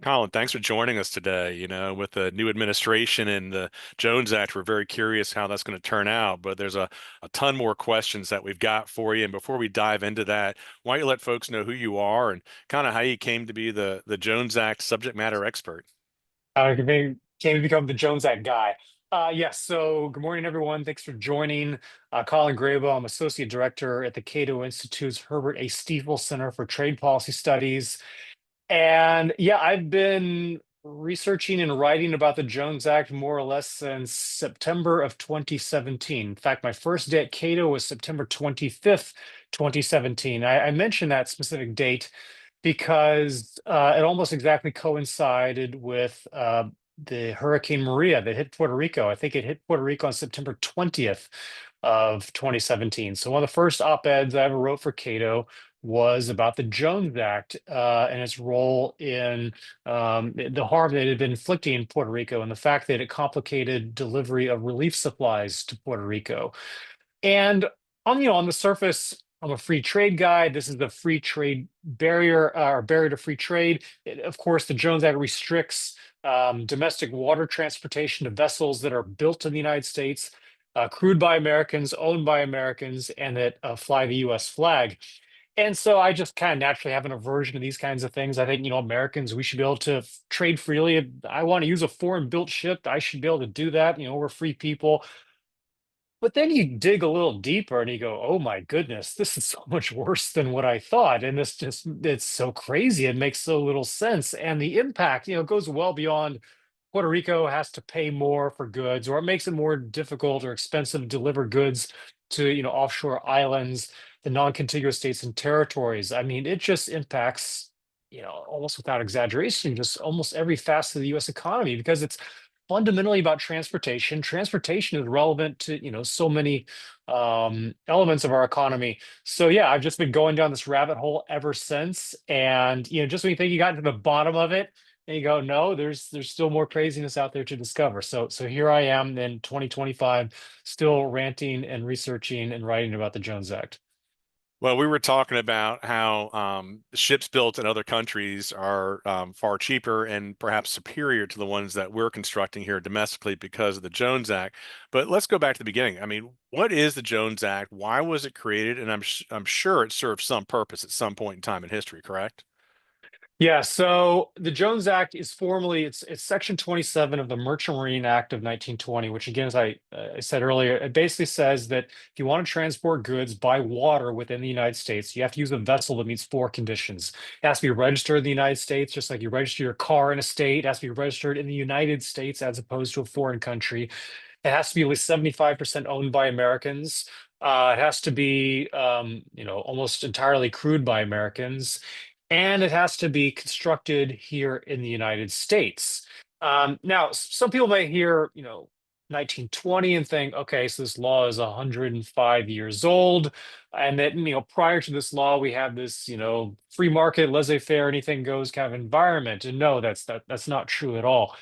Colin, thanks for joining us today. With the new administration and the Jones Act, we're very curious how that's going to turn out. But there's a ton more questions that we've got for you. And before we dive into that, why don't you let folks know who you are and kind of how you came to be the Jones Act subject matter expert? Came to become the Jones Act guy. Yes, so good morning, everyone. Thanks for joining. Colin Grabow, I'm Associate Director at the Cato Institute's Herbert A. Stiefel Center for Trade Policy Studies. And yeah, I've been researching and writing about the Jones Act more or less since September of 2017. In fact, my first day at Cato was September 25th, 2017. I mentioned that specific date because it almost exactly coincided with the Hurricane Maria that hit Puerto Rico. I think it hit Puerto Rico on September 20th of 2017. So one of the first op-eds I ever wrote for Cato was about the Jones Act and its role in the harm that it had been inflicting in Puerto Rico and the fact that it complicated delivery of relief supplies to Puerto Rico. And on the surface, I'm a free trade guy. This is the free trade barrier or barrier to free trade. Of course, the Jones Act restricts domestic water transportation to vessels that are built in the United States, crewed by Americans, owned by Americans, and that fly the U.S. flag. And so I just kind of naturally have an aversion to these kinds of things. I think, Americans, we should be able to trade freely. If I want to use a foreign built ship, I should be able to do that. We're free people. But then you dig a little deeper and you go, oh my goodness, this is so much worse than what I thought. And it's so crazy. It makes so little sense. And the impact, goes well beyond Puerto Rico has to pay more for goods, or it makes it more difficult or expensive to deliver goods to, offshore islands, the non-contiguous states and territories. I mean, it just impacts, almost without exaggeration, just almost every facet of the US economy because it's fundamentally about transportation. Transportation is relevant to, so many elements of our economy. So yeah, I've just been going down this rabbit hole ever since. And just when you think you got to the bottom of it, and you go, no, there's still more craziness out there to discover. So here I am in 2025, still ranting and researching and writing about the Jones Act. Well, we were talking about how ships built in other countries are far cheaper and perhaps superior to the ones that we're constructing here domestically because of the Jones Act. But let's go back to the beginning. I mean, what is the Jones Act? Why was it created? And I'm sure it served some purpose at some point in time in history, correct? Yeah, so the Jones Act is formally it's Section 27 of the Merchant Marine Act of 1920, which again, as I said earlier, it basically says that if you want to transport goods by water within the United States, you have to use a vessel that meets four conditions. It has to be registered in the United States, just like you register your car in a state. It has to be registered in the United States as opposed to a foreign country. It has to be at least 75% owned by Americans. It has to be, almost entirely crewed by Americans, and it has to be constructed here in the United States. Now, some people may hear, 1920 and think, okay, so this law is 105 years old, and that, prior to this law, we had this, free market, laissez-faire, anything goes kind of environment. And no, that's not true at all.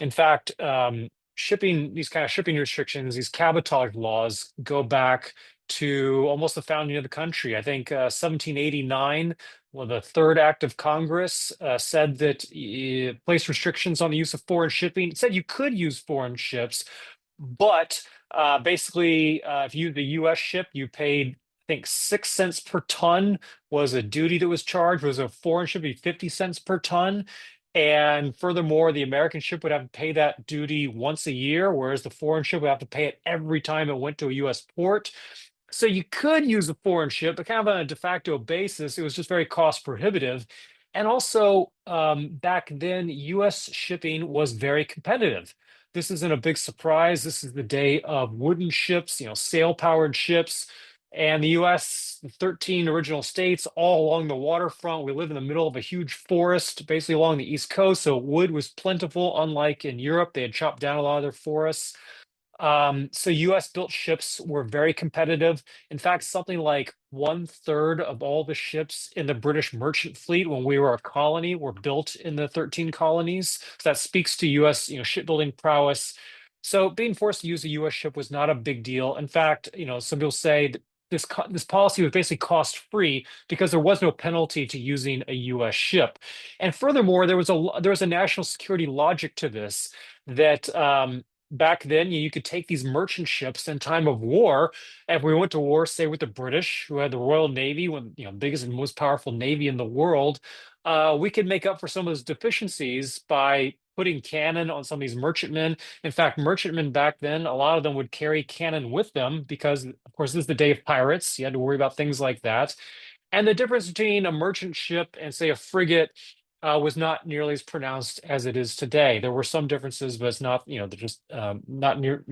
In fact, these kind of shipping restrictions, these cabotage laws go back to almost the founding of the country. I think 1789, well, the third act of Congress said that placed restrictions on the use of foreign shipping. It said you could use foreign ships, but basically, if you the U.S. ship, you paid, I think, 6 cents per ton was a duty that was charged. Was a foreign ship, it'd be 50 cents per ton. And furthermore, the American ship would have to pay that duty once a year, whereas the foreign ship would have to pay it every time it went to a U.S. port. So you could use a foreign ship, but kind of on a de facto basis, it was just very cost prohibitive. And also, back then, US shipping was very competitive. This isn't a big surprise. This is the day of wooden ships, sail-powered ships. And the US, the 13 original states, all along the waterfront. We live in the middle of a huge forest, basically along the East Coast. So wood was plentiful, unlike in Europe. They had chopped down a lot of their forests. So US built ships were very competitive. In fact, something like one third of all the ships in the British merchant fleet when we were a colony were built in the 13 colonies. So that speaks to US, shipbuilding prowess. So being forced to use a US ship was not a big deal. In fact, some people say that this policy was basically cost free because there was no penalty to using a U.S. ship. And furthermore, there was a national security logic to this that back then you could take these merchant ships in time of war. And if we went to war, say with the British, who had the Royal Navy, one biggest and most powerful navy in the world, we could make up for some of those deficiencies by putting cannon on some of these merchantmen. In fact, merchantmen back then, a lot of them would carry cannon with them because, of course, this is the day of pirates. You had to worry about things like that. And the difference between a merchant ship and, say, a frigate was not nearly as pronounced as it is today. There were some differences, but it's not, they're just not near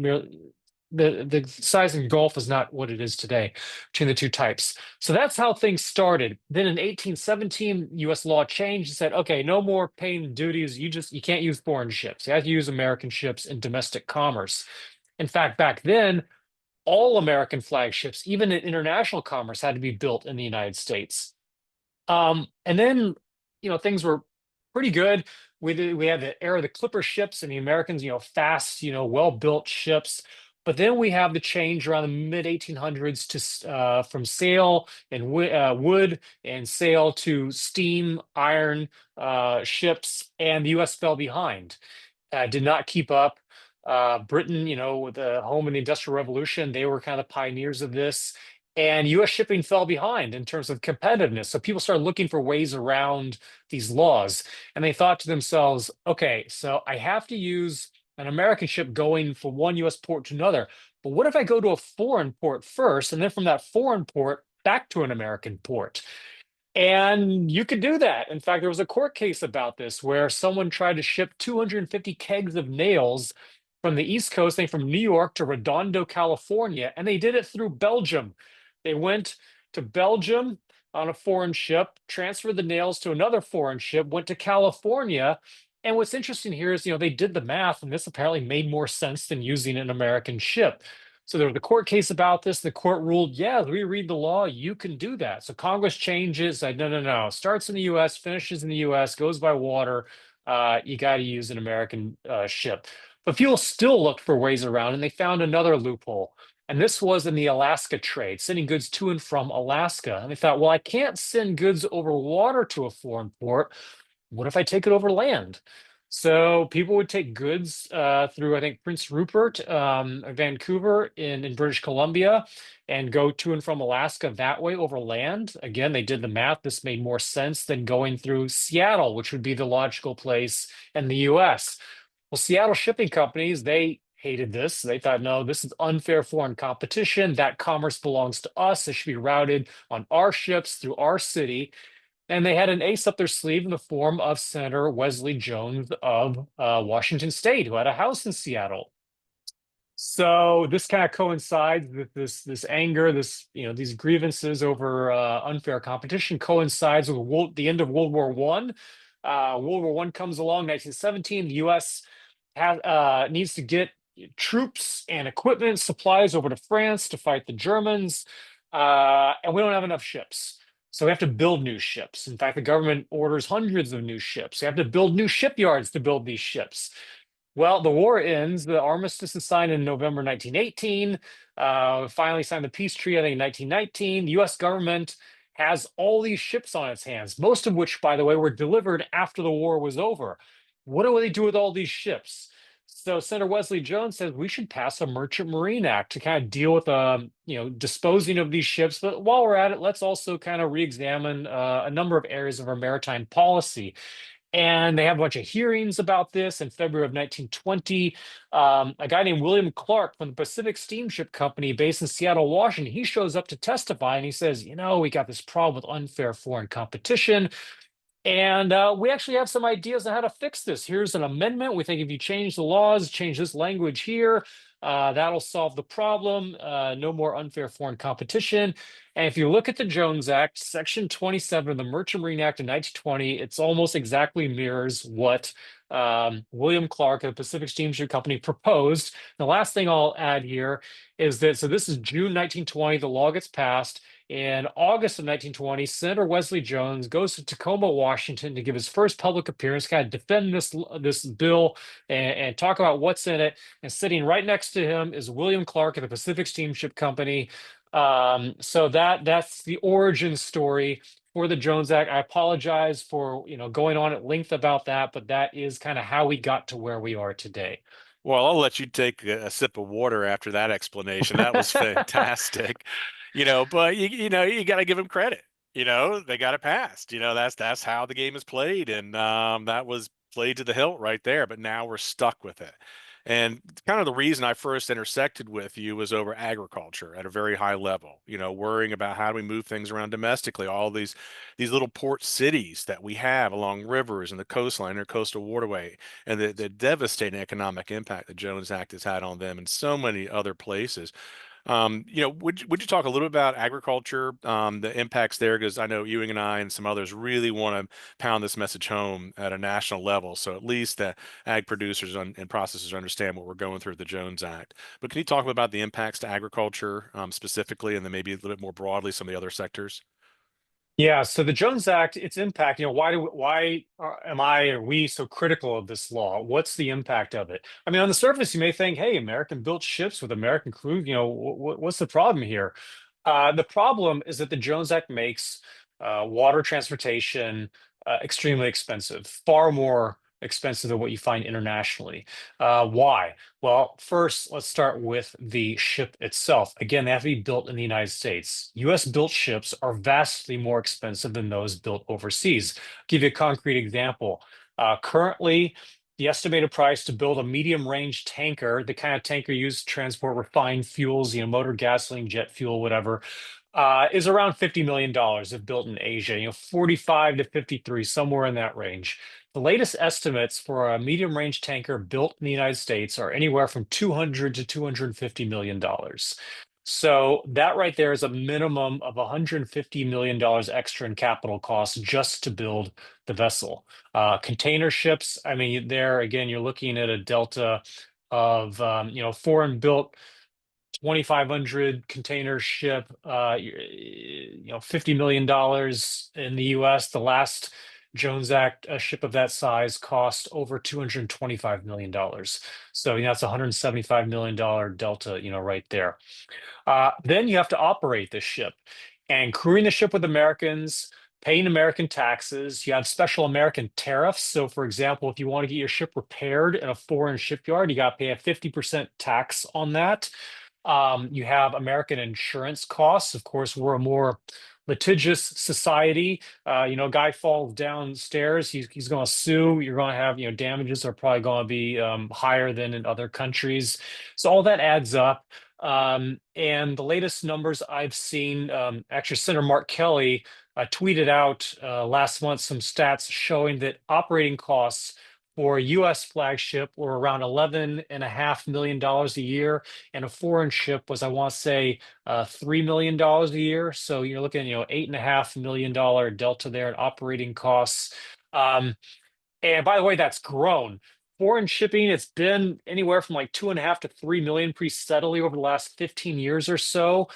the size and gulf is not what it is today between the two types. So that's how things started. Then in 1817, U.S. law changed and said, okay, no more paying duties. You can't use foreign ships. You have to use American ships in domestic commerce. In fact, back then, all American flagships, even in international commerce, had to be built in the United States. And then, things were pretty good. We had the era of the clipper ships and the Americans, fast, well-built ships. But then we have the change around the mid 1800s to from sail and wood and sail to steam, iron ships, and the U.S. fell behind, did not keep up. Britain, with the home and the Industrial Revolution, they were kind of pioneers of this. And US shipping fell behind in terms of competitiveness. So people started looking for ways around these laws. And they thought to themselves, okay, so I have to use an American ship going from one US port to another. But what if I go to a foreign port first, and then from that foreign port back to an American port? And you could do that. In fact, there was a court case about this where someone tried to ship 250 kegs of nails from the East Coast, from New York to Redondo, California, and they did it through Belgium. They went to Belgium on a foreign ship, transferred the nails to another foreign ship, went to California. And what's interesting here is, they did the math, and this apparently made more sense than using an American ship. So there was a court case about this. The court ruled, yeah, we read the law, you can do that. So Congress changes, said, no, no, no. Starts in the U.S., finishes in the U.S., goes by water. You got to use an American ship. But people still looked for ways around, and they found another loophole. And this was in the Alaska trade, sending goods to and from Alaska. And they thought, well, I can't send goods over water to a foreign port. What if I take it over land? So people would take goods through, I think, Prince Rupert, Vancouver in British Columbia, and go to and from Alaska that way over land. Again, they did the math. This made more sense than going through Seattle, which would be the logical place in the US. Well, Seattle shipping companies, they hated this. They thought, no, this is unfair foreign competition. That commerce belongs to us. It should be routed on our ships through our city. And they had an ace up their sleeve in the form of Senator Wesley Jones of Washington State, who had a house in Seattle. So this kind of coincides with this anger, these grievances over unfair competition coincides with the end of World War One. World War One comes along, 1917. The U.S. needs to get troops and equipment, supplies over to France to fight the Germans, and we don't have enough ships. So we have to build new ships. In fact, the government orders hundreds of new ships. We have to build new shipyards to build these ships. Well, the war ends. The armistice is signed in November 1918. Finally signed the peace treaty, I think, in 1919. The U.S. government has all these ships on its hands, most of which, by the way, were delivered after the war was over. What do they do with all these ships? So Senator Wesley Jones says we should pass a Merchant Marine Act to kind of deal with, disposing of these ships. But while we're at it, let's also kind of re-examine a number of areas of our maritime policy. And they have a bunch of hearings about this. In February of 1920, a guy named William Clark from the Pacific Steamship Company based in Seattle, Washington, he shows up to testify and he says, we got this problem with unfair foreign competition. And we actually have some ideas on how to fix this. Here's an amendment. We think if you change the laws, change this language here, that'll solve the problem. No more unfair foreign competition. And if you look at the Jones Act, Section 27 of the Merchant Marine Act of 1920, it's almost exactly mirrors what William Clark of the Pacific Steamship Company proposed. The last thing I'll add here is that, so this is June 1920, the law gets passed. In August of 1920, Senator Wesley Jones goes to Tacoma, Washington to give his first public appearance, kind of defend this bill and talk about what's in it. And sitting right next to him is William Clark of the Pacific Steamship Company. So that's the origin story for the Jones Act. I apologize for, going on at length about that, but that is kind of how we got to where we are today. Well, I'll let you take a sip of water after that explanation. That was fantastic. But you got to give them credit. They got it passed. That's how the game is played, and that was played to the hilt right there. But now we're stuck with it. And kind of the reason I first intersected with you was over agriculture at a very high level. Worrying about how do we move things around domestically, all these little port cities that we have along rivers and the coastline or coastal waterway and the devastating economic impact the Jones Act has had on them and so many other places. Would you talk a little bit about agriculture, the impacts there? Because I know Ewing and I and some others really want to pound this message home at a national level, so at least the ag producers and processors understand what we're going through with the Jones Act. But can you talk about the impacts to agriculture specifically, and then maybe a little bit more broadly some of the other sectors? Yeah, so the Jones Act, its impact, am I or we so critical of this law? What's the impact of it? I mean, on the surface, you may think, hey, American built ships with American crew, what's the problem here? The problem is that the Jones Act makes water transportation extremely expensive, far more expensive than what you find internationally. Why? Well, first, let's start with the ship itself. Again, they have to be built in the United States. US built ships are vastly more expensive than those built overseas. Give you a concrete example. Currently, the estimated price to build a medium range tanker, the kind of tanker used to transport refined fuels, motor gasoline, jet fuel, whatever, is around $50 million if built in Asia, 45 to 53, somewhere in that range. The latest estimates for a medium range tanker built in the United States are anywhere from 200 to $250 million. So that right there is a minimum of $150 million extra in capital costs just to build the vessel. Container ships, I mean, there again, you're looking at a delta of foreign built 2,500 container ship, $50 million in the US. The last Jones Act ship of that size cost over $225 million. So, that's $175 million delta, right there. Then you have to operate this ship, and crewing the ship with Americans, paying American taxes. You have special American tariffs. So, for example, if you want to get your ship repaired in a foreign shipyard, you got to pay a 50% tax on that. You have American insurance costs. Of course, we're a more litigious society. Guy falls downstairs, he's going to sue. You're going to have, damages are probably going to be higher than in other countries. So all that adds up. And the latest numbers I've seen, actually, Senator Mark Kelly tweeted out last month some stats showing that operating costs for a U.S. flagship were around $11.5 million a year, and a foreign ship was, I want to say, $3 million a year. So you're looking at, $8.5 million delta there in operating costs. And by the way, that's grown. Foreign shipping, it's been anywhere from like 2.5 to 3 million pretty steadily over the last 15 years or so.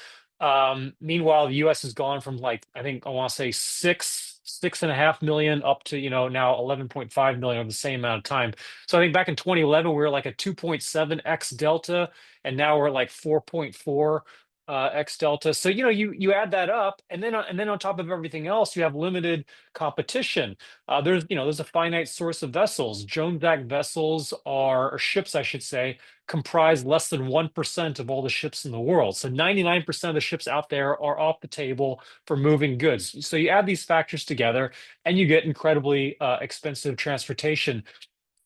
Meanwhile, the US has gone from, like, I think I want to say 6.5 million up to, now 11.5 million over the same amount of time. So I think back in 2011, we were like a 2.7x delta, and now we're like 4.4 X delta. So, you add that up, and then on top of everything else, you have limited competition. There's a finite source of vessels. Jones Act vessels or ships, I should say, comprise less than 1% of all the ships in the world. So 99% of the ships out there are off the table for moving goods. So you add these factors together and you get incredibly expensive transportation.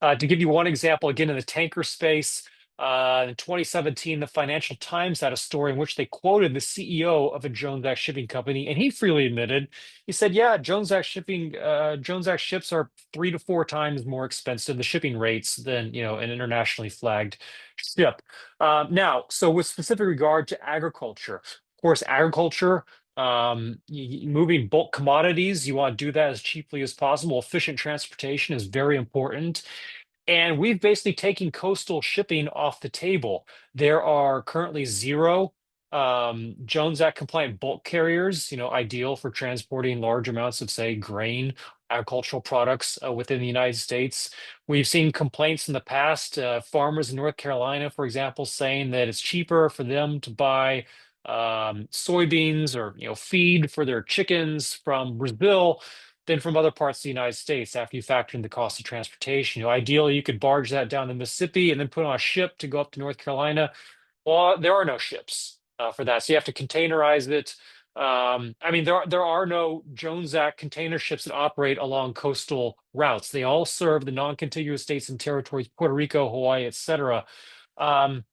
To give you one example, again, in the tanker space, in 2017, the Financial Times had a story in which they quoted the CEO of a Jones Act shipping company, and he freely admitted, he said, "Yeah, Jones Act ships are 3 to 4 times more expensive, the shipping rates, than an internationally flagged ship." Now, so with specific regard to agriculture, of course, agriculture. Moving bulk commodities, you want to do that as cheaply as possible. Efficient transportation is very important. And we've basically taken coastal shipping off the table. There are currently zero Jones Act compliant bulk carriers, ideal for transporting large amounts of, say, grain, agricultural products within the United States. We've seen complaints in the past, farmers in North Carolina, for example, saying that it's cheaper for them to buy soybeans or feed for their chickens from Brazil than from other parts of the United States after you factor in the cost of transportation. Ideally, you could barge that down the Mississippi and then put on a ship to go up to North Carolina. Well, there are no ships for that, so you have to containerize it. I mean, there are no Jones Act container ships that operate along coastal routes. They all serve the non-contiguous states and territories, Puerto Rico, Hawaii, etc. Um,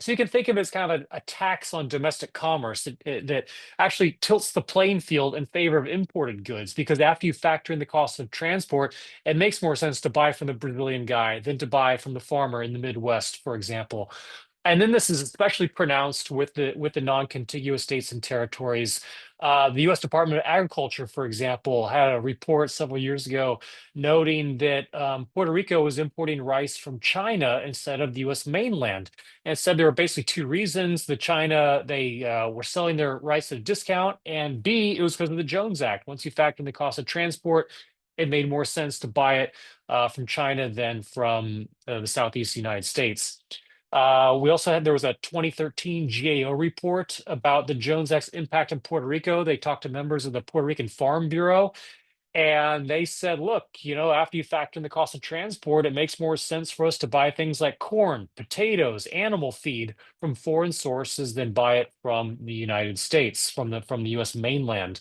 so you can think of it as kind of a tax on domestic commerce that actually tilts the playing field in favor of imported goods, because after you factor in the cost of transport, it makes more sense to buy from the Brazilian guy than to buy from the farmer in the Midwest, for example. And then this is especially pronounced with the non-contiguous states and territories. The U.S. Department of Agriculture, for example, had a report several years ago noting that Puerto Rico was importing rice from China instead of the U.S. mainland, and said there were basically two reasons: the China, they were selling their rice at a discount, and B, it was because of the Jones Act. Once you factor in the cost of transport, it made more sense to buy it from China than from the Southeast United States. We also there was a 2013 GAO report about the Jones Act's impact in Puerto Rico. They talked to members of the Puerto Rican Farm Bureau, and they said, look, after you factor in the cost of transport, it makes more sense for us to buy things like corn, potatoes, animal feed from foreign sources than buy it from the United States, from the US mainland.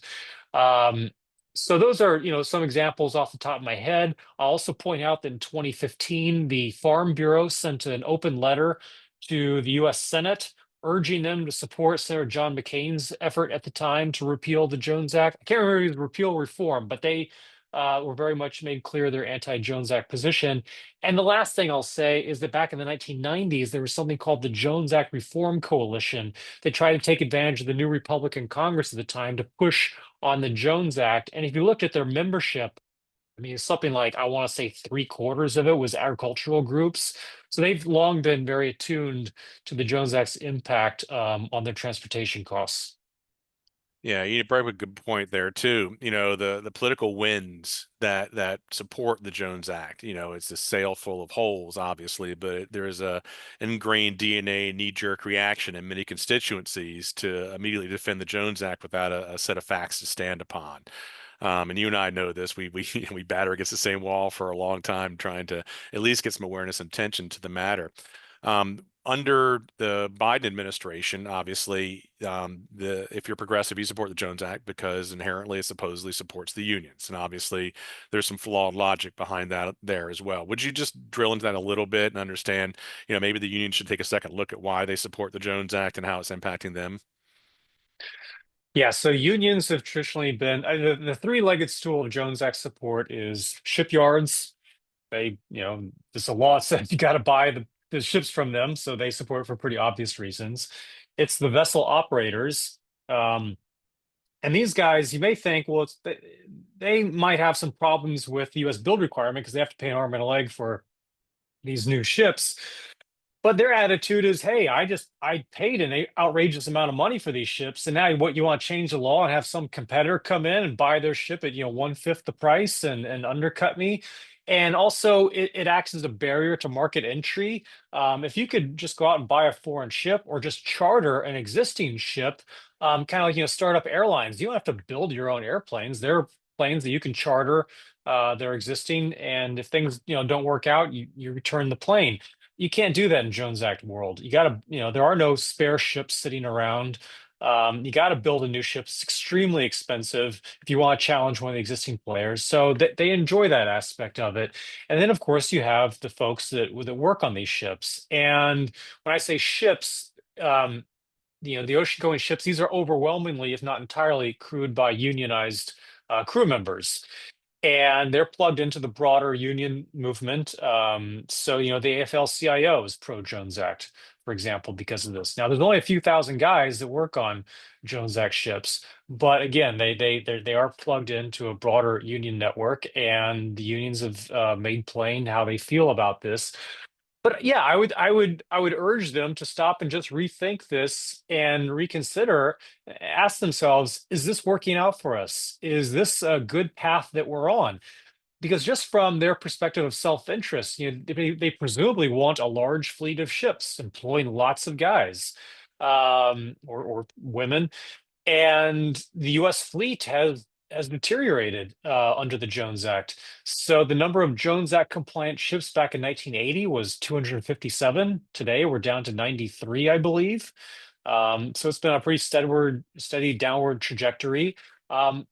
Um, so those are, some examples off the top of my head. I'll also point out that in 2015, the Farm Bureau sent an open letter to the US Senate urging them to support Senator John McCain's effort at the time to repeal the Jones Act. I can't remember if it was repeal or reform, but they were very much made clear their anti-Jones Act position. And the last thing I'll say is that back in the 1990s, there was something called the Jones Act Reform Coalition. They tried to take advantage of the new Republican Congress at the time to push on the Jones Act. And if you looked at their membership, I mean, it's something like, I want to say, three-quarters of it was agricultural groups. So they've long been very attuned to the Jones Act's impact on their transportation costs. Yeah, you bring up a good point there too. The political winds that support the Jones Act. It's a sail full of holes, obviously, but there is a ingrained DNA knee-jerk reaction in many constituencies to immediately defend the Jones Act without a set of facts to stand upon. And you and I know this. We we batter against the same wall for a long time, trying to at least get some awareness and attention to the matter. Under the Biden administration, obviously, the if you're progressive, you support the Jones Act because inherently it supposedly supports the unions, and obviously there's some flawed logic behind that there as well. Would you just drill into that a little bit and understand, maybe the union should take a second look at why they support the Jones Act and how it's impacting them? Yeah, so unions have traditionally been the three-legged stool of Jones Act support is shipyards. There's a law that says you got to buy the ships from them, so they support it for pretty obvious reasons. It's the vessel operators. Um, and these guys, you may think, well, they might have some problems with the U.S. build requirement because they have to pay an arm and a leg for these new ships. But their attitude is, hey, I paid an outrageous amount of money for these ships, and now what, you want to change the law and have some competitor come in and buy their ship at one-fifth the price and undercut me. And also it acts as a barrier to market entry. If you could just go out and buy a foreign ship or just charter an existing ship, kind of like startup airlines, you don't have to build your own airplanes. There are planes that you can charter. They're existing, and if things don't work out, you return the plane. You can't do that in Jones Act world. You got to, there are no spare ships sitting around. You got to build a new ship. It's extremely expensive if you want to challenge one of the existing players. So they enjoy that aspect of it. And then, of course, you have the folks that work on these ships. And when I say ships, the ocean-going ships, these are overwhelmingly, if not entirely, crewed by unionized crew members, and they're plugged into the broader union movement. So, the AFL-CIO is pro Jones Act, for example, because of this. Now, there's only a few thousand guys that work on Jones Act ships, but again, they are plugged into a broader union network, and the unions have made plain how they feel about this. But yeah, I would urge them to stop and just rethink this and reconsider, ask themselves, is this working out for us? Is this a good path that we're on? Because just from their perspective of self-interest, they presumably want a large fleet of ships employing lots of guys. or women. And the U.S. fleet has deteriorated under the Jones Act. So the number of Jones Act compliant ships back in 1980 was 257. Today we're down to 93, I believe. So it's been a pretty steady downward trajectory. Um,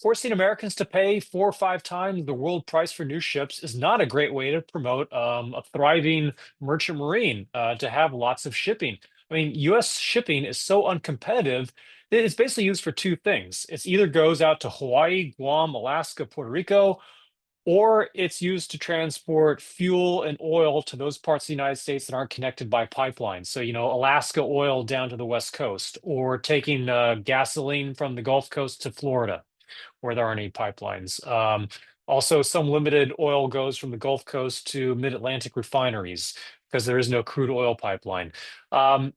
Forcing Americans to pay 4 or 5 times the world price for new ships is not a great way to promote a thriving merchant marine, to have lots of shipping. I mean, US shipping is so uncompetitive that it's basically used for two things. It's either goes out to Hawaii, Guam, Alaska, Puerto Rico, or it's used to transport fuel and oil to those parts of the United States that aren't connected by pipelines. So, Alaska oil down to the West Coast, or taking gasoline from the Gulf Coast to Florida where there aren't any pipelines. Also, some limited oil goes from the Gulf Coast to mid-Atlantic refineries because there is no crude oil pipeline.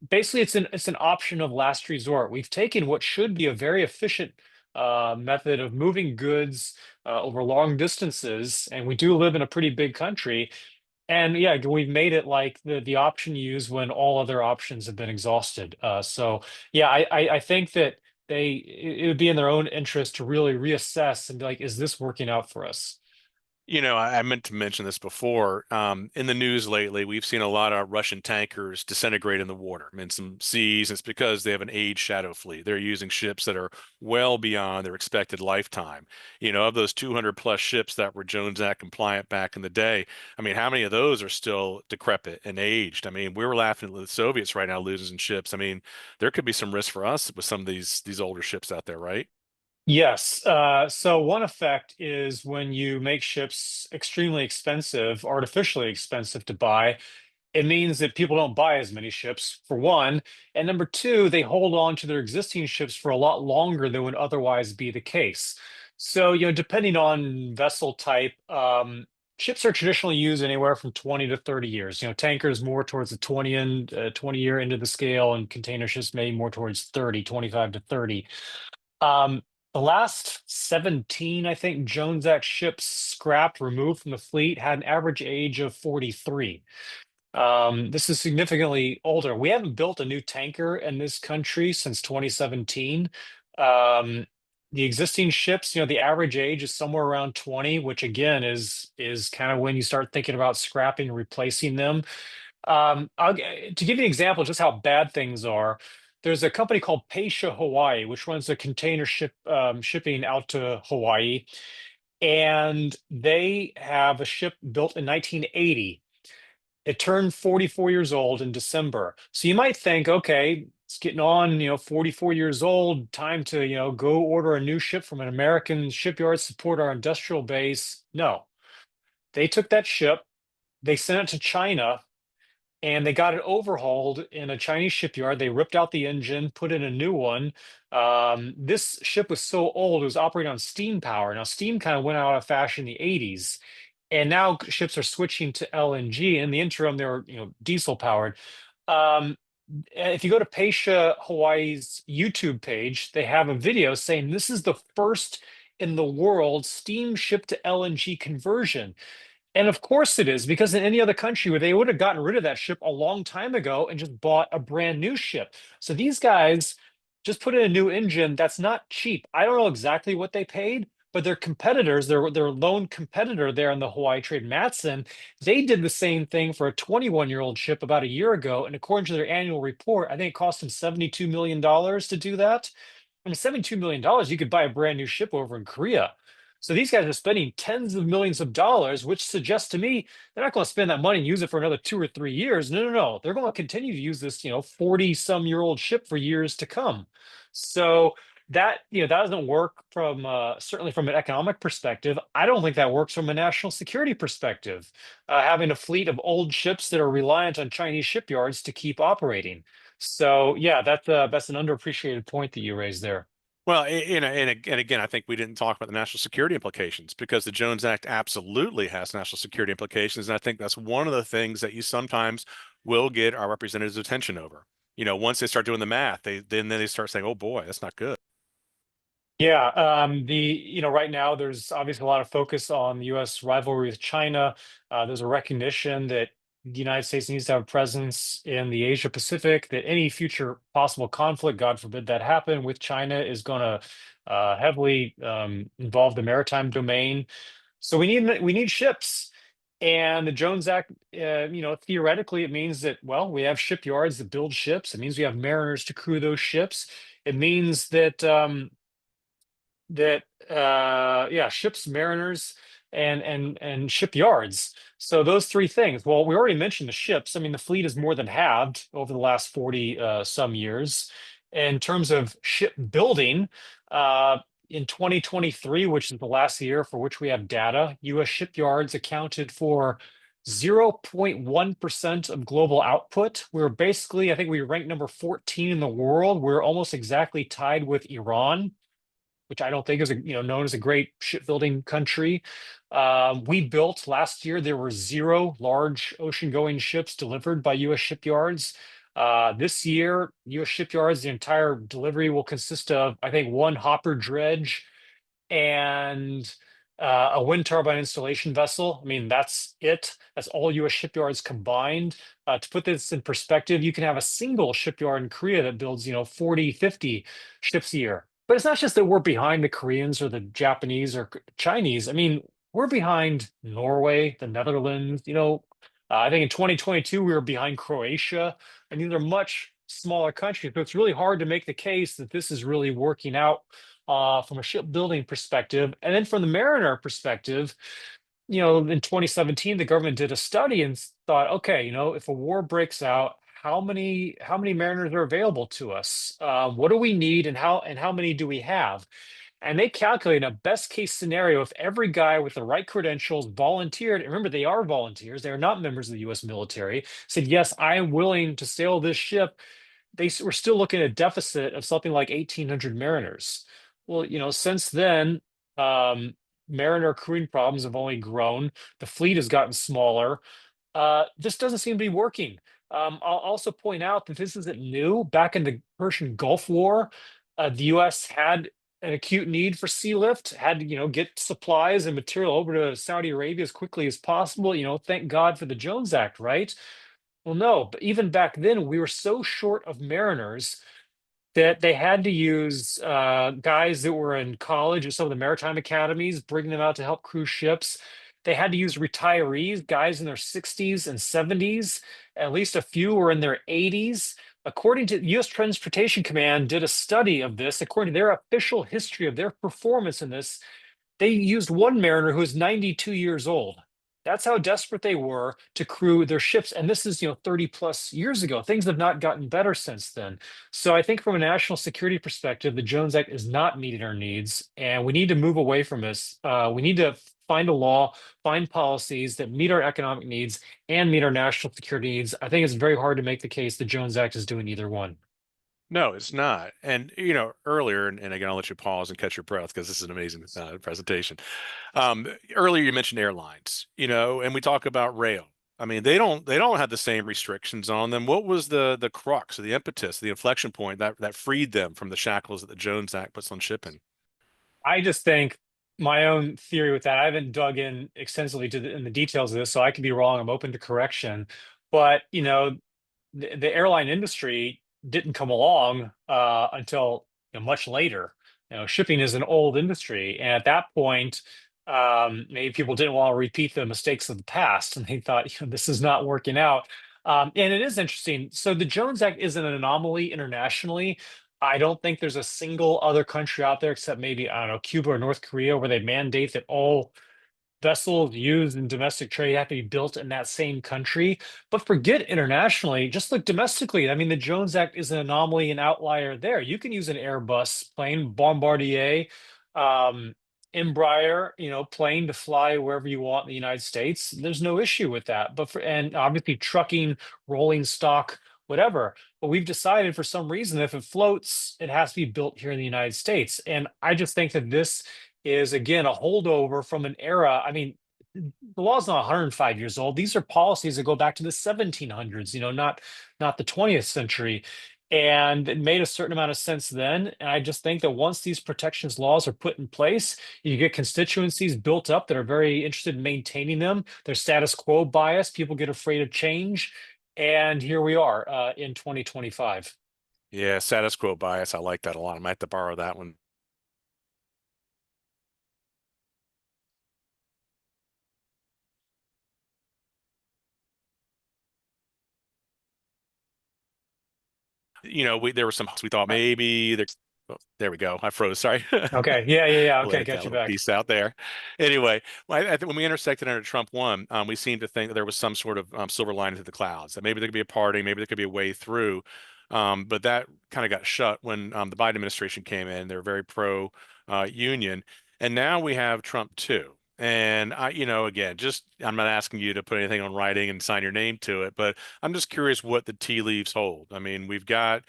Basically, it's an option of last resort. We've taken what should be a very efficient method of moving goods over long distances, and we do live in a pretty big country. And yeah, we've made it like the option used when all other options have been exhausted. So yeah, I think that it would be in their own interest to really reassess and be like, is this working out for us? I meant to mention this before. In the news lately, we've seen a lot of Russian tankers disintegrate in the water in some seas. It's because they have an aged shadow fleet. They're using ships that are well beyond their expected lifetime. Of those 200 plus ships that were Jones Act compliant back in the day, I mean, how many of those are still decrepit and aged? I mean, we were laughing at the Soviets right now losing ships. I mean, there could be some risk for us with some of these older ships out there, right? Yes. So one effect is when you make ships extremely expensive, artificially expensive to buy, it means that people don't buy as many ships, for one. And number two, they hold on to their existing ships for a lot longer than would otherwise be the case. So, depending on vessel type, ships are traditionally used anywhere from 20 to 30 years. Tankers more towards the 20-year end of the scale, and container ships maybe more towards 25 to 30. Um, the last 17, I think, Jones Act ships scrapped, removed from the fleet had an average age of 43. This is significantly older. We haven't built a new tanker in this country since 2017. Um, the existing ships, the average age is somewhere around 20, which again is kind of when you start thinking about scrapping and replacing them. To give you an example of just how bad things are, there's a company called Pasha Hawaii, which runs a container shipping out to Hawaii, and they have a ship built in 1980. It turned 44 years old in December. So you might think, okay, it's getting on, 44 years old, time to, go order a new ship from an American shipyard, support our industrial base. No, they took that ship, they sent it to China, and they got it overhauled in a Chinese shipyard. They ripped out the engine, put in a new one. This ship was so old, it was operating on steam power. Now, steam kind of went out of fashion in the 80s, and now ships are switching to LNG. In the interim, they were, diesel powered. Um, if you go to Pasha Hawaii's YouTube page, they have a video saying this is the first in the world steamship to LNG conversion. And of course it is, because in any other country where they would have gotten rid of that ship a long time ago and just bought a brand new ship. So these guys just put in a new engine that's not cheap. I don't know exactly what they paid, but their competitors, their lone competitor there in the Hawaii trade, Matson, they did the same thing for a 21-year-old ship about a year ago. And according to their annual report, I think it cost them $72 million to do that. I mean, $72 million, you could buy a brand new ship over in Korea. So these guys are spending tens of millions of dollars, which suggests to me they're not going to spend that money and use it for another 2 or 3 years. No, no, no. They're going to continue to use this, 40-some-year-old ship for years to come. So that doesn't work from certainly from an economic perspective. I don't think that works from a national security perspective. Having a fleet of old ships that are reliant on Chinese shipyards to keep operating. So yeah, that's an underappreciated point that you raised there. Well, and again, I think we didn't talk about the national security implications because the Jones Act absolutely has national security implications. And I think that's one of the things that you sometimes will get our representatives' attention over. Once they start doing the math, then they start saying, "Oh boy, that's not good." Yeah, right now there's obviously a lot of focus on the U.S. rivalry with China. There's a recognition that the United States needs to have a presence in the Asia Pacific, that any future possible conflict, God forbid that happen, with China is going to heavily involve the maritime domain. So we need ships. And the Jones Act, theoretically, it means that, well, we have shipyards that build ships. It means we have mariners to crew those ships. It means that ships, mariners, and shipyards. So those three things. Well, we already mentioned the ships. I mean, the fleet is more than halved over the last 40 some years. In terms of ship building, uh, in 2023, which is the last year for which we have data, US shipyards accounted for 0.1% of global output. We're basically, I think we ranked number 14 in the world. We're almost exactly tied with Iran, which I don't think is known as a great shipbuilding country. We built last year, there were zero large ocean-going ships delivered by U.S. shipyards. This year, U.S. shipyards, the entire delivery will consist of, I think, one hopper dredge and a wind turbine installation vessel. I mean, that's it. That's all U.S. shipyards combined. To put this in perspective, you can have a single shipyard in Korea that builds, 40, 50 ships a year. But it's not just that we're behind the Koreans or the Japanese or Chinese. I mean, we're behind Norway, the Netherlands. I think in 2022 we were behind Croatia, and these are much smaller countries. So it's really hard to make the case that this is really working out from a shipbuilding perspective. And then from the mariner perspective, in 2017, the government did a study and thought, okay, if a war breaks out, how many mariners are available to us? What do we need, and how many do we have? And they calculate a best case scenario if every guy with the right credentials volunteered. And remember, they are volunteers; they are not members of the U.S. military. Said, yes, I am willing to sail this ship. We're still looking at a deficit of something like 1,800 mariners. Well, since then, um, mariner crewing problems have only grown. The fleet has gotten smaller. This doesn't seem to be working. I'll also point out that this isn't new. Back in the Persian Gulf War, the U.S. had an acute need for sea lift, had to, get supplies and material over to Saudi Arabia as quickly as possible. Thank God for the Jones Act, right? Well, no, but even back then, we were so short of mariners that they had to use guys that were in college at some of the maritime academies, bringing them out to help cruise ships. They had to use retirees, guys in their 60s and 70s. At least a few were in their 80s. According to the U.S. Transportation Command, did a study of this. According to their official history of their performance in this, they used one mariner who was 92 years old. That's how desperate they were to crew their ships. And this is, 30 plus years ago. Things have not gotten better since then. So I think from a national security perspective, the Jones Act is not meeting our needs, and we need to move away from this. We need to find a law, find policies that meet our economic needs and meet our national security needs. I think it's very hard to make the case the Jones Act is doing either one. No, it's not. And earlier, and again, I'll let you pause and catch your breath because this is an amazing presentation. Earlier you mentioned airlines, and we talk about rail. I mean, they don't have the same restrictions on them. What was the crux, or the impetus, the inflection point that freed them from the shackles that the Jones Act puts on shipping? I just think my own theory with that, I haven't dug in extensively in the details of this, so I could be wrong. I'm open to correction. But, the airline industry didn't come along until much later. Shipping is an old industry, and at that point, maybe people didn't want to repeat the mistakes of the past, and they thought, this is not working out. And it is interesting. So the Jones Act is an anomaly internationally. I don't think there's a single other country out there, except maybe, I don't know, Cuba or North Korea, where they mandate that all vessels used in domestic trade have to be built in that same country. But forget internationally, just look domestically. I mean, the Jones Act is an anomaly, an outlier there. You can use an Airbus plane, Bombardier, um, Embraer, plane to fly wherever you want in the United States. There's no issue with that. And obviously trucking, rolling stock, whatever. But we've decided for some reason, if it floats, it has to be built here in the United States. And I just think that this is again a holdover from an era. I mean, the law is not 105 years old. These are policies that go back to the 1700s, not the 20th century. And it made a certain amount of sense then. And I just think that once these protections laws are put in place, you get constituencies built up that are very interested in maintaining them. There's status quo bias. People get afraid of change. And here we are in 2025. Yeah, status quo bias. I like that a lot. I might have to borrow that one. There were some we thought maybe there. Oh, there we go. I froze. Sorry. Okay. Yeah. Yeah. Yeah. We'll Okay. edit Got that you little back. piece out there. Anyway, well, I think when we intersected under Trump one, we seemed to think that there was some sort of silver lining to the clouds. That maybe there could be a party, maybe there could be a way through. But that kind of got shut when the Biden administration came in. They're very pro union, and now we have Trump two. And again, just I'm not asking you to put anything on writing and sign your name to it, but I'm just curious what the tea leaves hold. I mean, we've got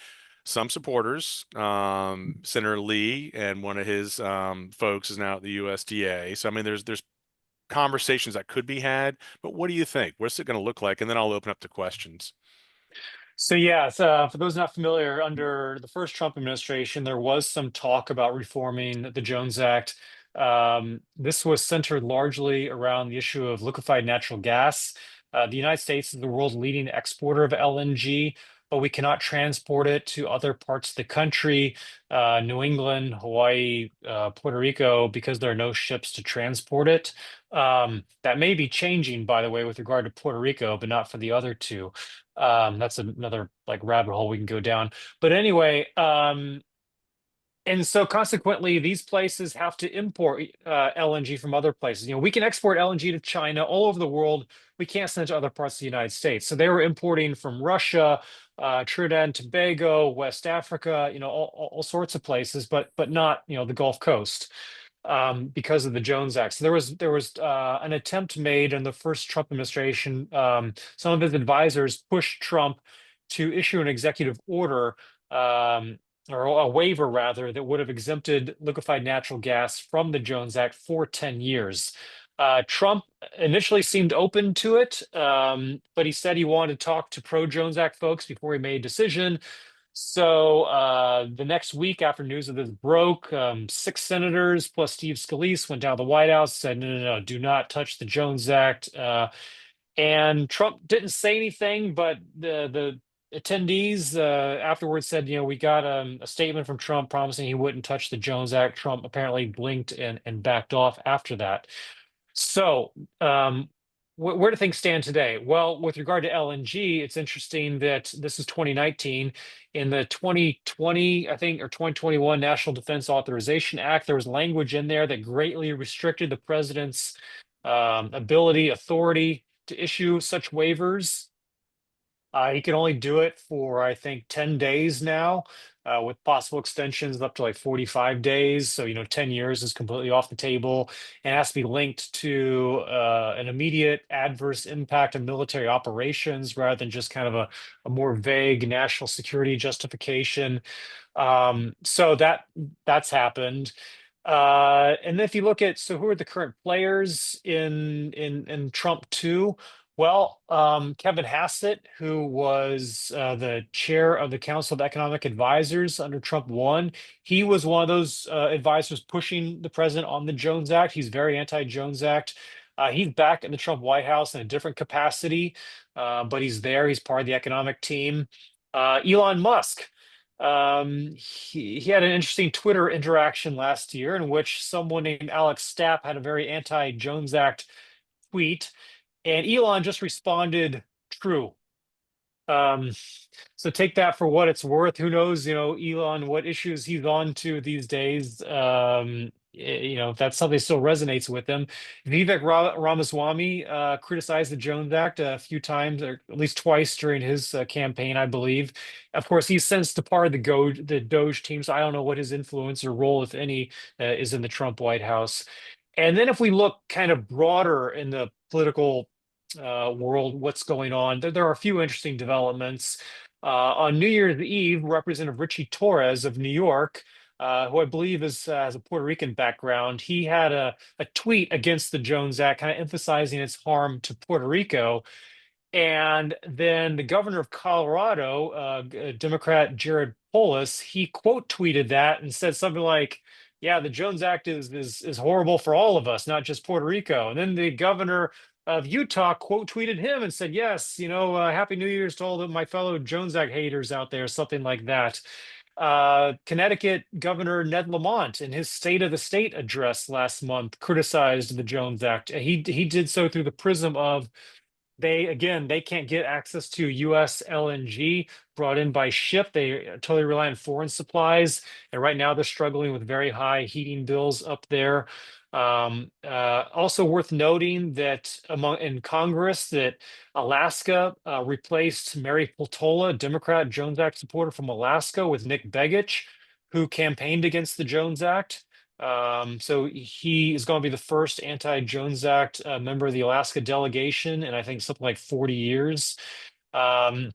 some supporters. Senator Lee and one of his folks is now at the USDA. So I mean, there's conversations that could be had. But what do you think? What's it going to look like? And then I'll open up to questions. So yeah, for those not familiar, under the first Trump administration, there was some talk about reforming the Jones Act. This was centered largely around the issue of liquefied natural gas. The United States is the world's leading exporter of LNG, but we cannot transport it to other parts of the country, New England, Hawaii, Puerto Rico, because there are no ships to transport it. That may be changing, by the way, with regard to Puerto Rico, but not for the other two. That's another like rabbit hole we can go down. But anyway, and so consequently, these places have to import LNG from other places. We can export LNG to China, all over the world. We can't send it to other parts of the United States. So they were importing from Russia, Trinidad and Tobago, West Africa, all sorts of places, but not, the Gulf Coast, because of the Jones Act. So there was an attempt made in the first Trump administration. Some of his advisors pushed Trump to issue an executive order, or a waiver rather, that would have exempted liquefied natural gas from the Jones Act for 10 years. Trump initially seemed open to it, but he said he wanted to talk to pro Jones Act folks before he made a decision. So the next week after news of this broke, six senators plus Steve Scalise went down to the White House, said, no, no, no, do not touch the Jones Act. And Trump didn't say anything, but the attendees afterwards said, we got a statement from Trump promising he wouldn't touch the Jones Act. Trump apparently blinked and backed off after that. So, where do things stand today? Well, with regard to LNG, it's interesting that this is 2019. In the 2020, I think, or 2021 National Defense Authorization Act, there was language in there that greatly restricted the president's authority to issue such waivers. He can only do it for, I think, 10 days now, with possible extensions up to like 45 days. So, 10 years is completely off the table and has to be linked to an immediate adverse impact of military operations rather than just kind of a more vague national security justification. So that's happened. And then if you look at, so who are the current players in Trump 2? Well, Kevin Hassett, who was the chair of the Council of Economic Advisors under Trump 1, he was one of those advisors pushing the president on the Jones Act. He's very anti-Jones Act. He's back in the Trump White House in a different capacity, but he's there. He's part of the economic team. Elon Musk. He had an interesting Twitter interaction last year in which someone named Alex Stapp had a very anti-Jones Act tweet, and Elon just responded, "True." Um, so take that for what it's worth. Who knows, Elon, what issues he's on to these days. If that's something that still resonates with him. Vivek Ramaswamy criticized the Jones Act a few times, or at least twice during his campaign, I believe. Of course, he's since departed the Doge team, so I don't know what his influence or role, if any, is in the Trump White House. And then if we look kind of broader in the political world, what's going on, there are a few interesting developments. On New Year's Eve, Representative Richie Torres of New York, who I believe has a Puerto Rican background, he had a tweet against the Jones Act, kind of emphasizing its harm to Puerto Rico. And then the governor of Colorado, Democrat Jared Polis, he quote tweeted that and said something like, "Yeah, the Jones Act is horrible for all of us, not just Puerto Rico." And then the governor of Utah quote tweeted him and said, "Yes, Happy New Year's to all of my fellow Jones Act haters out there," something like that. Connecticut Governor Ned Lamont, in his State of the State address last month, criticized the Jones Act. He did so through the prism of they can't get access to US LNG brought in by ship. They totally rely on foreign supplies, and right now they're struggling with very high heating bills up there. Also worth noting that among in Congress that Alaska replaced Mary Peltola, Democrat Jones Act supporter from Alaska, with Nick Begich, who campaigned against the Jones Act. So he is going to be the first anti-Jones Act member of the Alaska delegation, and I think something like 40 years. Um,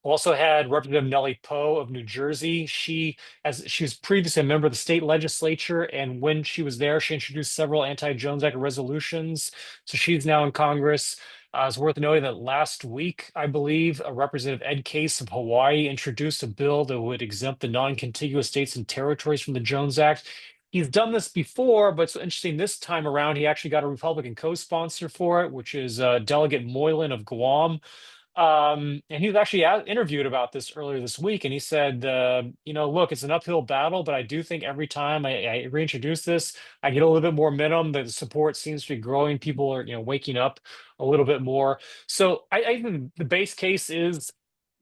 Also had Representative Nellie Poe of New Jersey. She was previously a member of the state legislature, and when she was there, she introduced several anti-Jones Act resolutions. So she's now in Congress. It's worth noting that last week, I believe, Representative Ed Case of Hawaii introduced a bill that would exempt the non-contiguous states and territories from the Jones Act. He's done this before, but it's interesting this time around, he actually got a Republican co-sponsor for it, which is Delegate Moylan of Guam. And he was actually interviewed about this earlier this week, and he said, look, it's an uphill battle, but I do think every time I reintroduce this, I get a little bit more momentum. The support seems to be growing. People are, waking up a little bit more. So I think the base case is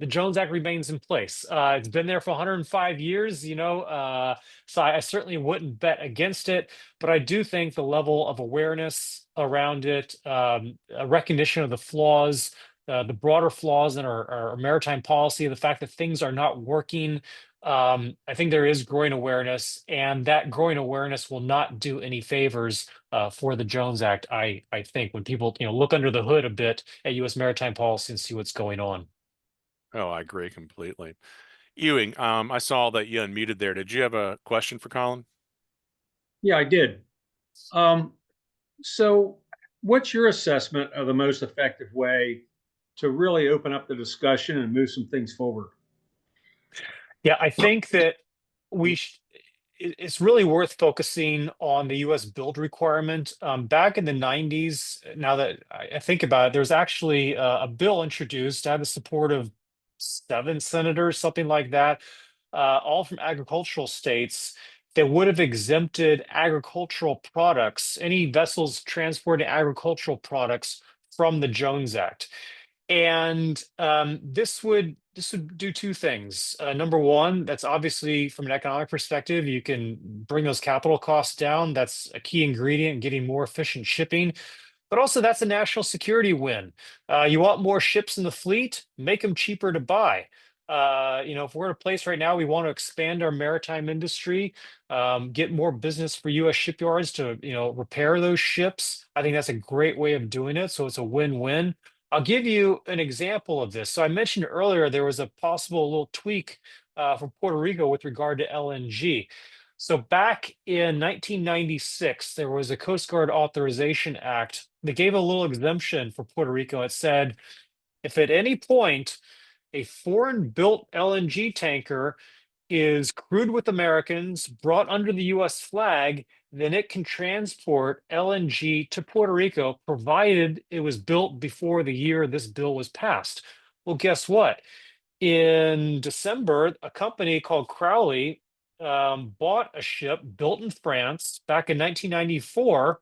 the Jones Act remains in place. It's been there for 105 years, so I certainly wouldn't bet against it, but I do think the level of awareness around it, a recognition of the flaws, the broader flaws in our maritime policy, the fact that things are not working. I think there is growing awareness, and that growing awareness will not do any favors for the Jones Act. I think when people look under the hood a bit at U.S. maritime policy and see what's going on. Oh, I agree completely. Ewing, I saw that you unmuted there. Did you have a question for Colin? Yeah, I did. Um, so, what's your assessment of the most effective way to really open up the discussion and move some things forward? Yeah, I think that we sh it's really worth focusing on the US build requirement. Back in the 90s, now that I think about it, there was actually a bill introduced, had the support of 7 senators, something like that, all from agricultural states, that would have exempted agricultural products, any vessels transporting agricultural products, from the Jones Act. And this would do two things. Number one, that's obviously from an economic perspective, you can bring those capital costs down. That's a key ingredient in getting more efficient shipping. But also, that's a national security win. You want more ships in the fleet, make them cheaper to buy. If we're in a place right now, we want to expand our maritime industry, get more business for U.S. shipyards to, repair those ships. I think that's a great way of doing it. So it's a win-win. I'll give you an example of this. So I mentioned earlier there was a possible little tweak for Puerto Rico with regard to LNG. So back in 1996, there was a Coast Guard Authorization Act that gave a little exemption for Puerto Rico. It said, if at any point a foreign built LNG tanker is crewed with Americans, brought under the US flag, then it can transport LNG to Puerto Rico, provided it was built before the year this bill was passed. Well, guess what? In December, a company called Crowley bought a ship built in France back in 1994,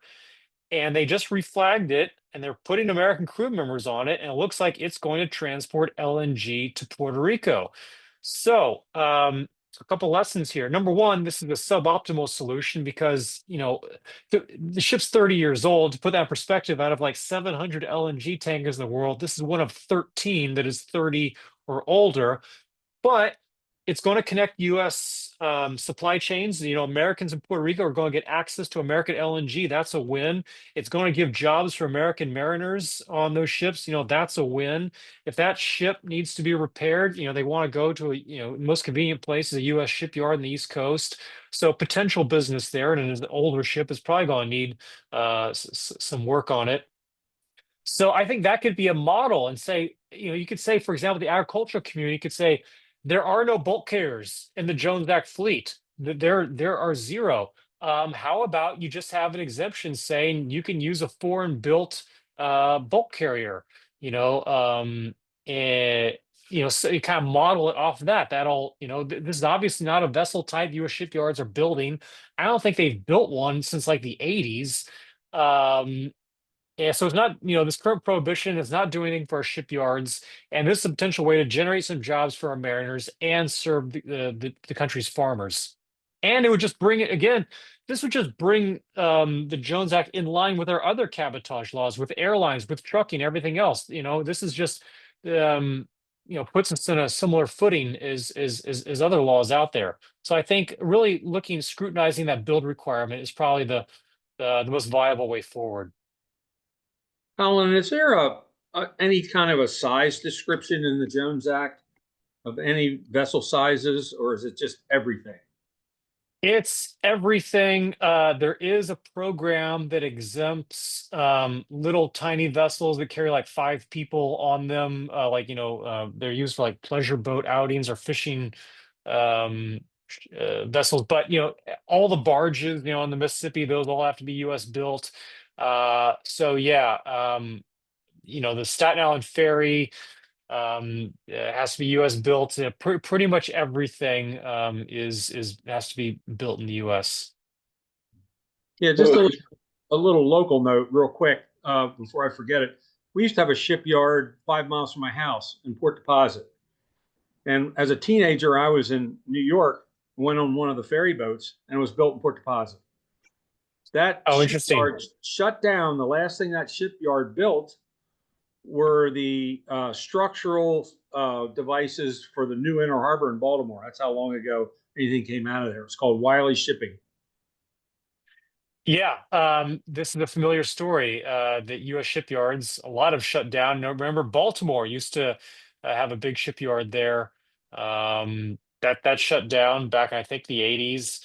and they just reflagged it, and they're putting American crew members on it, and it looks like it's going to transport LNG to Puerto Rico. So, a couple lessons here. Number one, this is a suboptimal solution because the ship's 30 years old. To put that in perspective, out of like 700 LNG tankers in the world, this is one of 13 that is 30 or older. But it's going to connect U.S. Supply chains. Americans in Puerto Rico are going to get access to American LNG. That's a win. It's going to give jobs for American mariners on those ships. That's a win. If that ship needs to be repaired, they want to go to most convenient place is a U.S. shipyard on the East Coast. So potential business there, and an older ship is probably going to need some work on it. So I think that could be a model and say, you could say, for example, the agricultural community could say there are no bulk carriers in the Jones Act fleet. There are zero. How about you just have an exemption saying you can use a foreign built bulk carrier, you know, and so you kind of model it off of that. That'll, this is obviously not a vessel type US shipyards are building. I don't think they've built one since like the 80s. Yeah, so it's not, this current prohibition is not doing anything for our shipyards, and this is a potential way to generate some jobs for our mariners and serve the country's farmers. And it would just bring it again, this would just bring the Jones Act in line with our other cabotage laws, with airlines, with trucking, everything else. This is just puts us in a similar footing as other laws out there. So I think really scrutinizing that build requirement is probably the most viable way forward. Colin, is there any kind of a size description in the Jones Act of any vessel sizes, or is it just everything? It's everything. There is a program that exempts little tiny vessels that carry like 5 people on them. They're used for like pleasure boat outings or fishing um, vessels. But all the barges, on the Mississippi, those all have to be U.S. built. So yeah, the Staten Island Ferry. It has to be U.S. built. Pretty much everything is has to be built in the U.S. Yeah, just a little local note, real quick, before I forget it. We used to have a shipyard 5 miles from my house in Port Deposit. And as a teenager, I was in New York, went on one of the ferry boats, and it was built in Port Deposit. That Oh, interesting. shipyard shut down. The last thing that shipyard built were the structural devices for the new Inner Harbor in Baltimore. That's how long ago anything came out of there. It was called Wiley Shipping. Yeah, this is a familiar story. That U.S. shipyards, a lot of shut down. Now, remember, Baltimore used to have a big shipyard there. That shut down back in, I think, the 80s.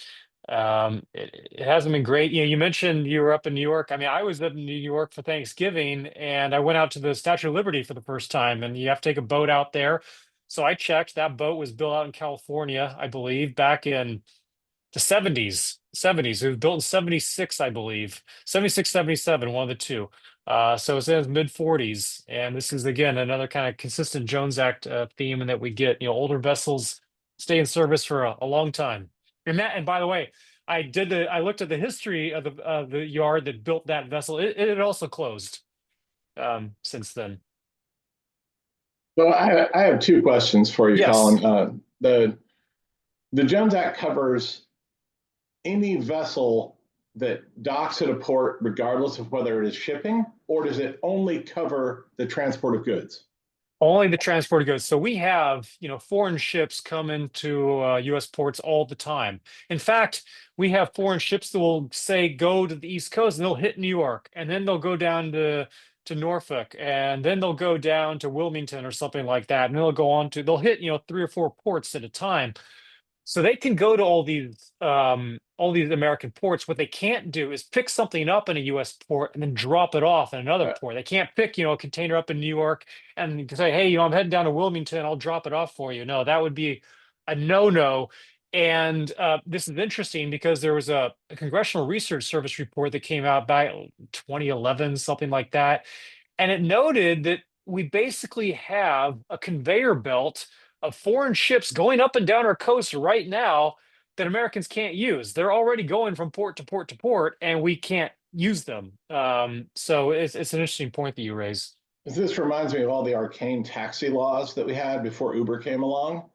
It hasn't been great. You mentioned you were up in New York. I mean, I was up in New York for Thanksgiving, and I went out to the Statue of Liberty for the first time, and you have to take a boat out there. So I checked. That boat was built out in California, I believe, back in the 70s. It was built in 76, I believe. 76, 77, one of the two. So it's in its mid 40s. And this is, again, another kind of consistent Jones Act theme, and that we get, older vessels stay in service for a long time. And by the way, I looked at the history of the yard that built that vessel. It also closed since then. So I have two questions for you, Yes. Colin. The Jones Act covers any vessel that docks at a port, regardless of whether it is shipping, or does it only cover the transport of goods? Only the transport of goods. So we have, foreign ships come into U.S. ports all the time. In fact, we have foreign ships that will say go to the East Coast, and they'll hit New York, and then they'll go down to Norfolk, and then they'll go down to Wilmington or something like that, and they'll hit 3 or 4 ports at a time. So they can go to all these American ports. What they can't do is pick something up in a U.S. port and then drop it off in another port. They can't pick, a container up in New York and say, hey, I'm heading down to Wilmington, I'll drop it off for you. No, that would be a no-no. And this is interesting because there was a Congressional Research Service report that came out back 2011, something like that. And it noted that we basically have a conveyor belt of foreign ships going up and down our coast right now that Americans can't use. They're already going from port to port to port, and we can't use them. So it's an interesting point that you raise. This reminds me of all the arcane taxi laws that we had before Uber came along.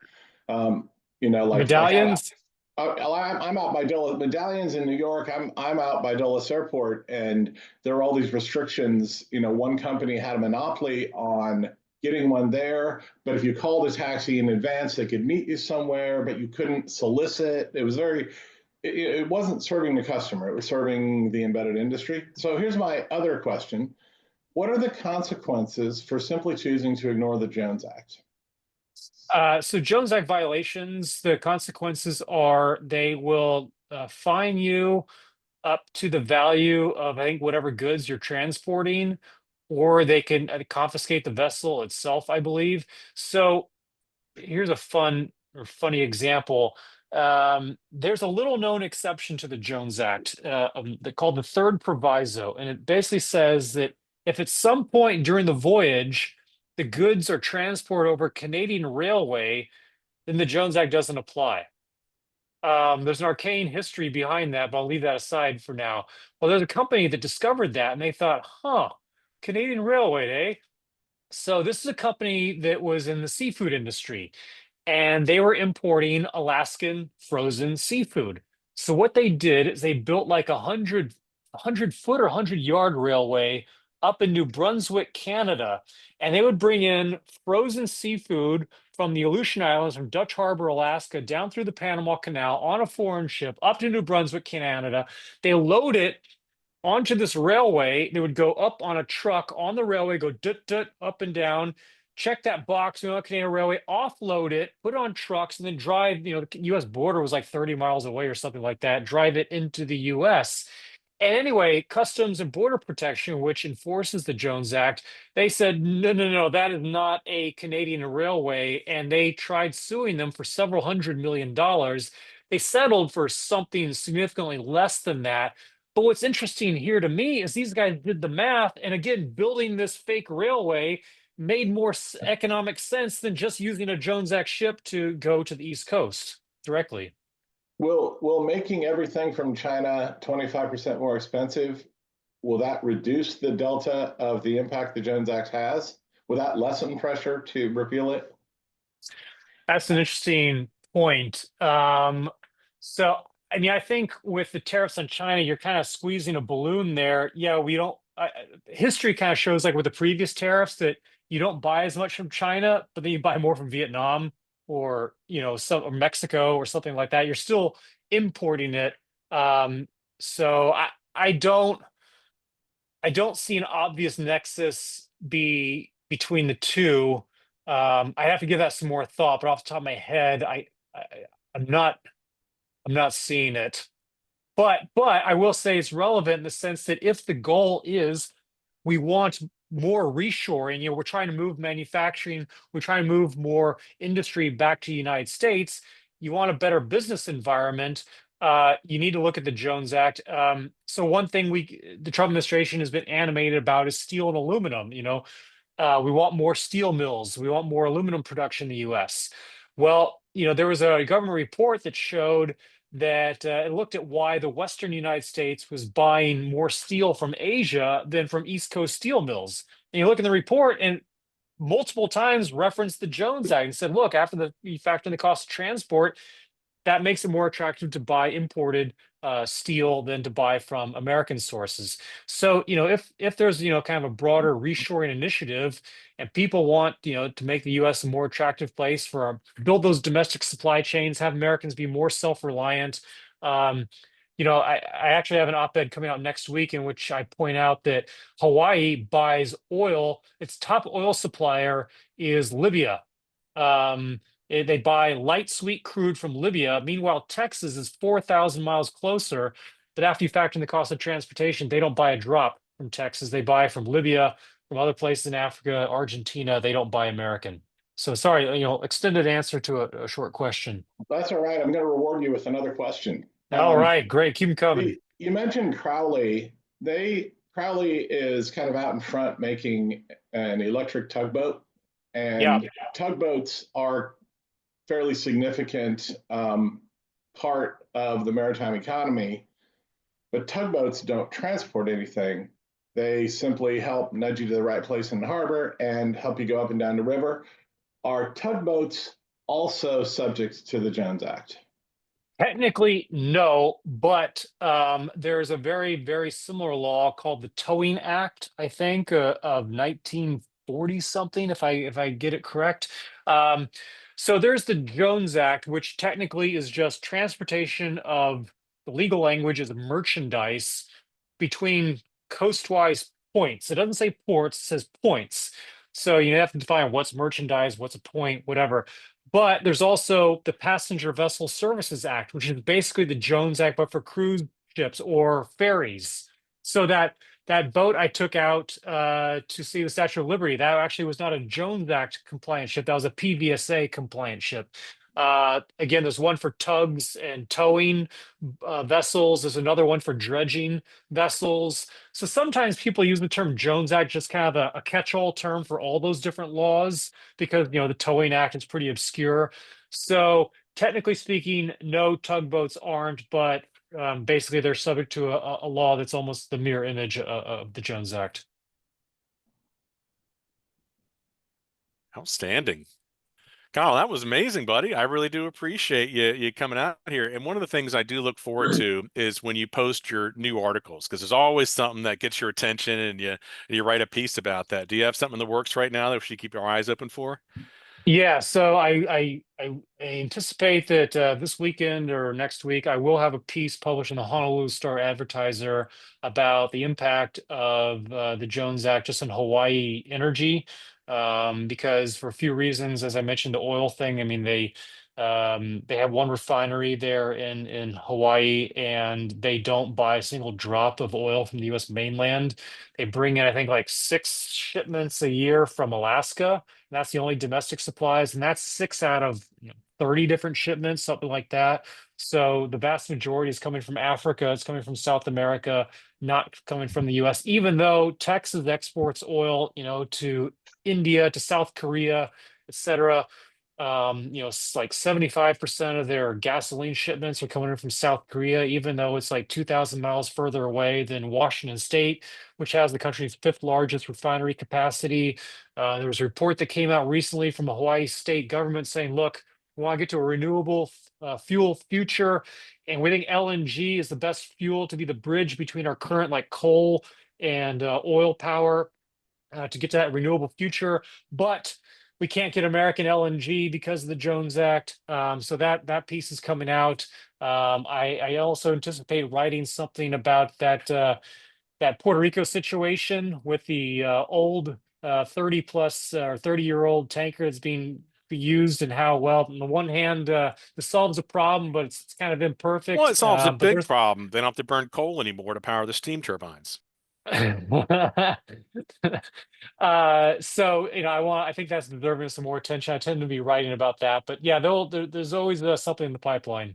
Medallions. I'm out by Dulles Medallions in New York. I'm out by Dulles Airport, and there are all these restrictions. One company had a monopoly on getting one there, but if you called a taxi in advance, they could meet you somewhere, but you couldn't solicit. It wasn't serving the customer, it was serving the embedded industry. So here's my other question. What are the consequences for simply choosing to ignore the Jones Act? So Jones Act violations, the consequences are they will fine you up to the value of, I think, whatever goods you're transporting, or they can confiscate the vessel itself, I believe. So here's a fun or funny example. There's a little known exception to the Jones Act called the third proviso. And it basically says that if at some point during the voyage, the goods are transported over Canadian railway, then the Jones Act doesn't apply. There's an arcane history behind that, but I'll leave that aside for now. Well, there's a company that discovered that and they thought, huh, Canadian Railway, eh? So this is a company that was in the seafood industry and they were importing Alaskan frozen seafood. So what they did is they built like a hundred foot or 100 yard railway up in New Brunswick, Canada, and they would bring in frozen seafood from the Aleutian Islands, from Dutch Harbor, Alaska, down through the Panama Canal on a foreign ship up to New Brunswick, Canada. They load it onto this railway. They would go up on a truck on the railway, go dut dut up and down, check that box, Canadian Railway, offload it, put it on trucks, and then drive. The U.S. border was like 30 miles away or something like that. Drive it into the U.S. And anyway, Customs and Border Protection, which enforces the Jones Act, they said, no, no, no, that is not a Canadian railway. And they tried suing them for several $100 million. They settled for something significantly less than that. But what's interesting here to me is these guys did the math. And again, building this fake railway made more economic sense than just using a Jones Act ship to go to the East Coast directly. Will making everything from China 25% more expensive, will that reduce the delta of the impact the Jones Act has? Will that lessen pressure to repeal it? That's an interesting point. So, I mean, I think with the tariffs on China, you're kind of squeezing a balloon there. Yeah, we don't. History kind of shows, like with the previous tariffs, that you don't buy as much from China, but then you buy more from Vietnam or or Mexico or something like that. You're still importing it. So I don't see an obvious nexus between the two. I have to give that some more thought, but off the top of my head, I I'm not seeing it. But I will say it's relevant in the sense that if the goal is we want more reshoring, we're trying to move manufacturing, we're trying to move more industry back to the United States. You want a better business environment. You need to look at the Jones Act. So one thing the Trump administration has been animated about is steel and aluminum. We want more steel mills. We want more aluminum production in the U.S. Well, there was a government report that showed that it looked at why the Western United States was buying more steel from Asia than from East Coast steel mills. And you look in the report and multiple times referenced the Jones Act and said, look, after you factor in the cost of transport, that makes it more attractive to buy imported steel than to buy from American sources. So, if there's kind of a broader reshoring initiative, and people want to make the U.S. a more attractive place for build those domestic supply chains, have Americans be more self-reliant. I actually have an op-ed coming out next week in which I point out that Hawaii buys oil. Its top oil supplier is Libya. They buy light sweet crude from Libya. Meanwhile, Texas is 4,000 miles closer. But after you factor in the cost of transportation, they don't buy a drop from Texas. They buy from Libya, from other places in Africa, Argentina. They don't buy American. So sorry, extended answer to a short question. That's all right. I'm going to reward you with another question. All right, great. Keep them coming. You mentioned Crowley. Crowley is kind of out in front making an electric tugboat, and tugboats are fairly significant part of the maritime economy, but tugboats don't transport anything. They simply help nudge you to the right place in the harbor and help you go up and down the river. Are tugboats also subject to the Jones Act? Technically, no, but there's a very, very similar law called the Towing Act, I think, of 1940 something, if I get it correct. So there's the Jones Act, which technically is just transportation of the legal language is merchandise between coastwise points. It doesn't say ports, it says points. So you have to define what's merchandise, what's a point, whatever. But there's also the Passenger Vessel Services Act, which is basically the Jones Act, but for cruise ships or ferries. So that that boat I took out to see the Statue of Liberty, that actually was not a Jones Act compliant ship. That was a PVSA compliant ship. Again, there's one for tugs and towing vessels. There's another one for dredging vessels. So sometimes people use the term Jones Act, just kind of a catch-all term for all those different laws, because the Towing Act is pretty obscure. So technically speaking, no, tugboats aren't, but basically they're subject to a law that's almost the mirror image of the Jones Act. Outstanding. Kyle, that was amazing, buddy. I really do appreciate you coming out here. And one of the things I do look forward to is when you post your new articles, because there's always something that gets your attention, and you write a piece about that. Do you have something in the works right now that we should keep our eyes open for? Yeah, so I anticipate that this weekend or next week I will have a piece published in the Honolulu Star Advertiser about the impact of the Jones Act just on Hawaii energy, because for a few reasons, as I mentioned, the oil thing. I mean, they have one refinery there in Hawaii, and they don't buy a single drop of oil from the U.S. mainland. They bring in, I think, like 6 shipments a year from Alaska. That's the only domestic supplies, and that's 6 out of 30 different shipments, something like that. So the vast majority is coming from Africa. It's coming from South America, not coming from the U.S. Even though Texas exports oil, to India, to South Korea, etc. It's like 75% of their gasoline shipments are coming in from South Korea, even though it's like 2,000 miles further away than Washington State, which has the country's 5th largest refinery capacity. There was a report that came out recently from the Hawaii state government saying, look, we want to get to a renewable fuel future, and we think LNG is the best fuel to be the bridge between our current like coal and oil power to get to that renewable future. But we can't get American LNG because of the Jones Act. So that piece is coming out. I also anticipate writing something about that Puerto Rico situation with the old 30 plus or 30-year-old tanker that's being used, and how, well, on the one hand, this solves a problem, but it's kind of imperfect. Well, it solves a But big there's problem. They don't have to burn coal anymore to power the steam turbines. So I think that's deserving of some more attention. I tend to be writing about that, but yeah, there's always something in the pipeline.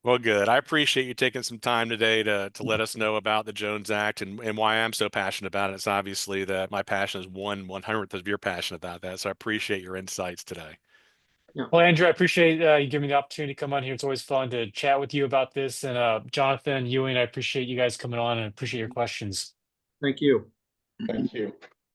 Well, good. I appreciate you taking some time today to let us know about the Jones Act and why I'm so passionate about it. It's obviously that my passion is 1/100th of your passion about that. So I appreciate your insights today. Yeah. Well, Andrew, I appreciate you giving me the opportunity to come on here. It's always fun to chat with you about this. And Jonathan, Ewing, I appreciate you guys coming on and appreciate your questions. Thank you. Thank you.